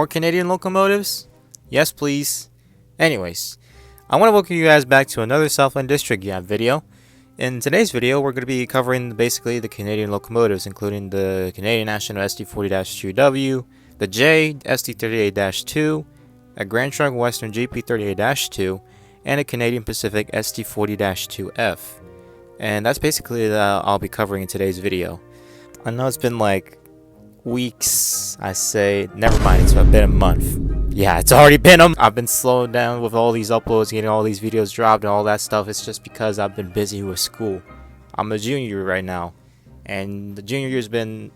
More Canadian locomotives? Yes, please. Anyways, I want to welcome you guys back to another Southline District video. In today's video, we're going to be covering basically the Canadian locomotives, including the Canadian National SD40-2W, the EJE SD38-2, a Grand Trunk Western GP38-2, and a Canadian Pacific SD40-2F. And that's basically I'll be covering in today's video. I know it's been like weeks, I say, never mind, it's been a month. Yeah, it's already been I've been slowing down with all these uploads, getting all these videos dropped and all that stuff. It's just because I've been busy with school. I'm a junior right now, and the junior year's been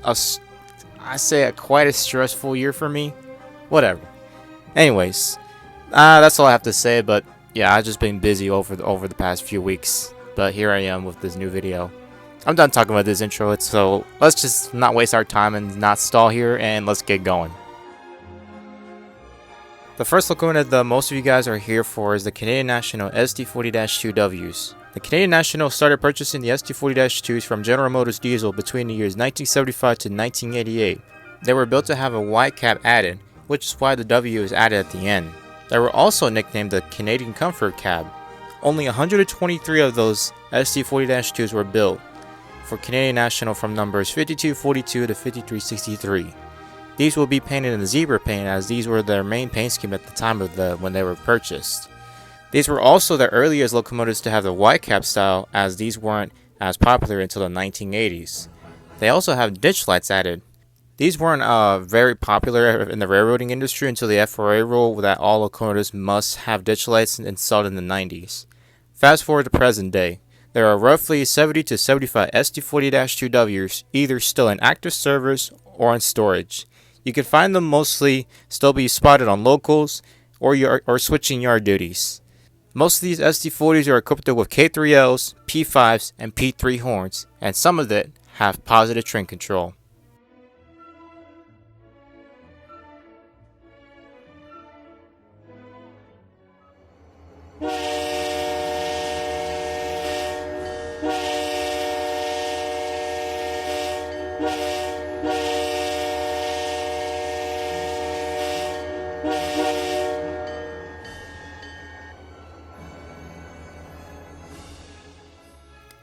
quite a stressful year for me. Whatever. Anyways, that's all I have to say, but yeah, I've just been busy over the past few weeks. But here I am with this new video. I'm done talking about this intro, so let's just not waste our time and not stall here, and let's get going. The first locomotive that most of you guys are here for is the Canadian National SD40-2Ws. The Canadian National started purchasing the SD40-2s from General Motors Diesel between the years 1975 to 1988. They were built to have a wide cab added, which is why the W is added at the end. They were also nicknamed the Canadian Comfort Cab. Only 123 of those SD40-2s were built for Canadian National from numbers 5242 to 5363. These will be painted in the zebra paint, as these were their main paint scheme at the time of when they were purchased. These were also the earliest locomotives to have the wide cab style, as these weren't as popular until the 1980s. They also have ditch lights added. These weren't very popular in the railroading industry until the FRA rule that all locomotives must have ditch lights installed in the 90s. Fast forward to present day. There are roughly 70 to 75 SD40-2Ws either still in active service or in storage. You can find them mostly still be spotted on locals or switching yard duties. Most of these SD40s are equipped with K3Ls, P5s, and P3 horns, and some of it have positive train control.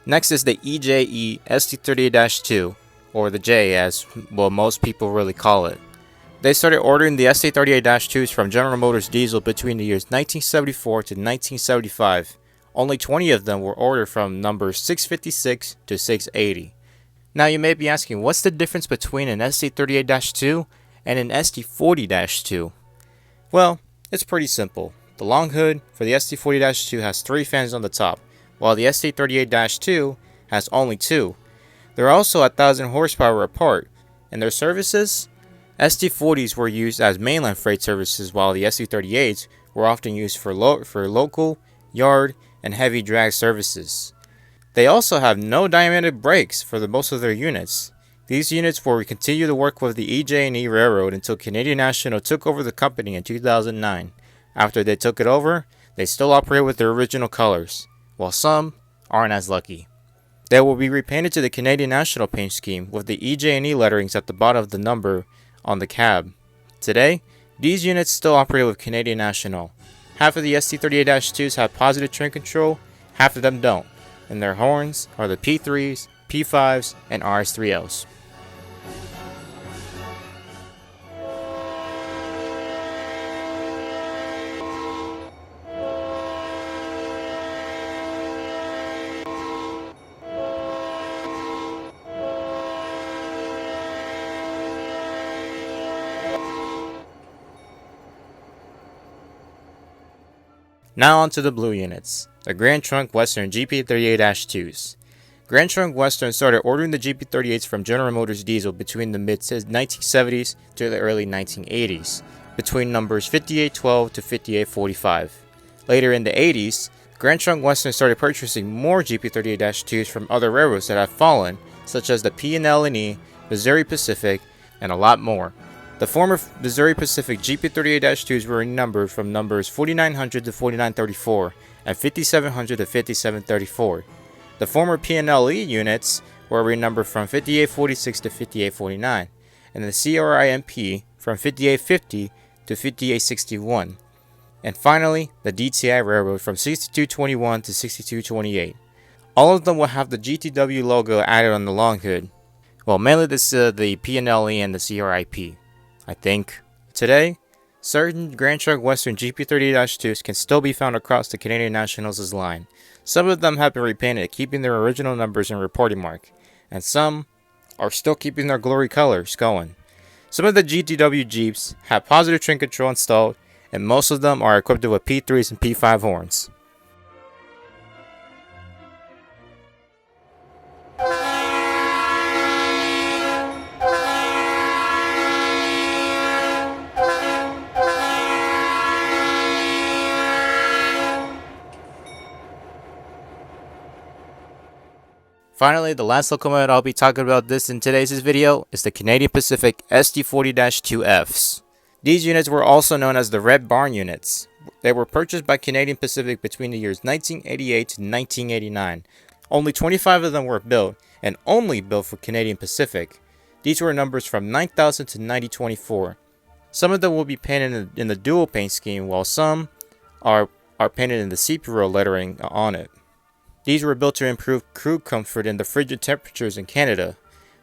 Next is the EJE SD38-2, or the J as well most people really call it. They started ordering the SD38-2s from General Motors Diesel between the years 1974 to 1975. Only 20 of them were ordered from numbers 656 to 680. Now you may be asking, what's the difference between an SD38-2 and an SD40-2? Well, it's pretty simple. The long hood for the SD40-2 has 3 fans on the top, while the SD38-2 has only 2. They're also 1,000 horsepower apart. In their services, SD40s were used as mainline freight services, while the SD38s were often used for local, yard, and heavy drag services. They also have no diameter brakes for most of their units. These units will continue to work with the EJE Railroad until Canadian National took over the company in 2009. After they took it over, they still operate with their original colors, while some aren't as lucky. They will be repainted to the Canadian National paint scheme with the EJE letterings at the bottom of the number on the cab. Today, these units still operate with Canadian National. Half of the SD38-2s have positive train control, half of them don't, and their horns are the P3s, P5s, and RS3Ls. Now on to the blue units, the Grand Trunk Western GP38-2s. Grand Trunk Western started ordering the GP38s from General Motors Diesel between the mid-1970s to the early 1980s, between numbers 5812 to 5845. Later in the 80s, Grand Trunk Western started purchasing more GP38-2s from other railroads that had fallen, such as the P&L&E, Missouri Pacific, and a lot more. The former Missouri Pacific GP38-2s were numbered from numbers 4900 to 4934 and 5700 to 5734. The former P&LE units were renumbered from 5846 to 5849, and the CRIMP from 5850 to 5861. And finally, the DTI Railroad from 6221 to 6228. All of them will have the GTW logo added on the long hood. Well, mainly the P&LE and the CRIP, I think. Today, certain Grand Trunk Western GP38-2s can still be found across the Canadian Nationals' line. Some of them have been repainted, keeping their original numbers and reporting mark, and some are still keeping their glory colors going. Some of the GTW Jeeps have positive train control installed, and most of them are equipped with P3s and P5 horns. Finally, the last locomotive I'll be talking about in today's video is the Canadian Pacific SD40-2Fs. These units were also known as the Red Barn units. They were purchased by Canadian Pacific between the years 1988 to 1989. Only 25 of them were built, and only built for Canadian Pacific. These were numbers from 9000 to 9024. Some of them will be painted in the dual paint scheme, while some are painted in the sepia lettering on it. These were built to improve crew comfort in the frigid temperatures in Canada.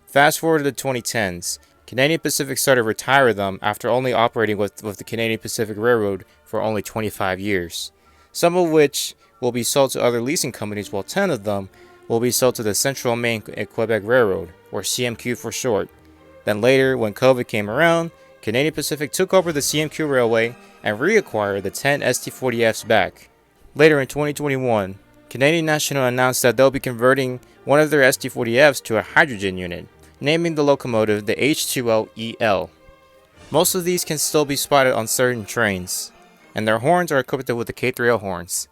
Fast forward to the 2010s, Canadian Pacific started retiring them after only operating with the Canadian Pacific Railroad for only 25 years. Some of which will be sold to other leasing companies, while 10 of them will be sold to the Central Maine Quebec Railroad, or CMQ for short. Then later, when COVID came around, Canadian Pacific took over the CMQ Railway and reacquired the 10 SD40Fs back. Later in 2021, Canadian National announced that they'll be converting one of their SD40Fs to a hydrogen unit, naming the locomotive the H2L-EL. Most of these can still be spotted on certain trains, and their horns are equipped with the K3L horns.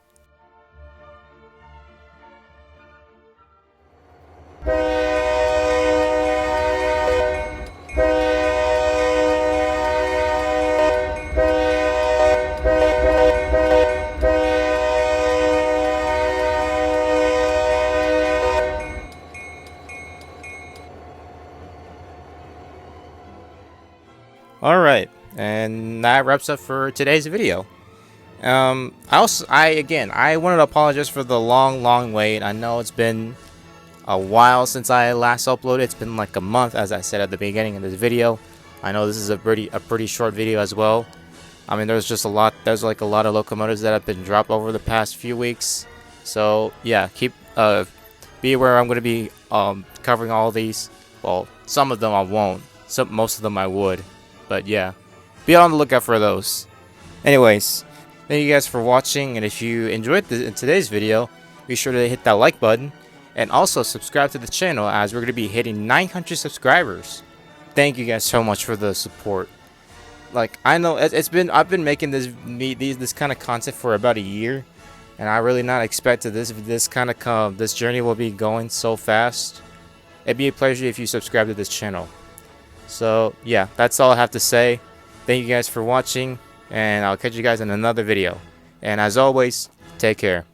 Alright, and that wraps up for today's video. I wanted to apologize for the long wait. I know it's been a while since I last uploaded. It's been like a month, as I said at the beginning of this video. I know this is a pretty short video as well. I mean, there's like a lot of locomotives that have been dropped over the past few weeks. So yeah, be aware I'm going to be covering all these. Well, some of them I won't. Most of them I would. But yeah, be on the lookout for those. Anyways, thank you guys for watching, and if you enjoyed today's video, be sure to hit that like button, and also subscribe to the channel, as we're going to be hitting 900 subscribers. Thank you guys so much for the support. Like, I know I've been making this kind of content for about a year, and I really not expected this journey will be going so fast. It'd be a pleasure if you subscribe to this channel. So yeah, that's all I have to say. Thank you guys for watching, and I'll catch you guys in another video. And as always, take care.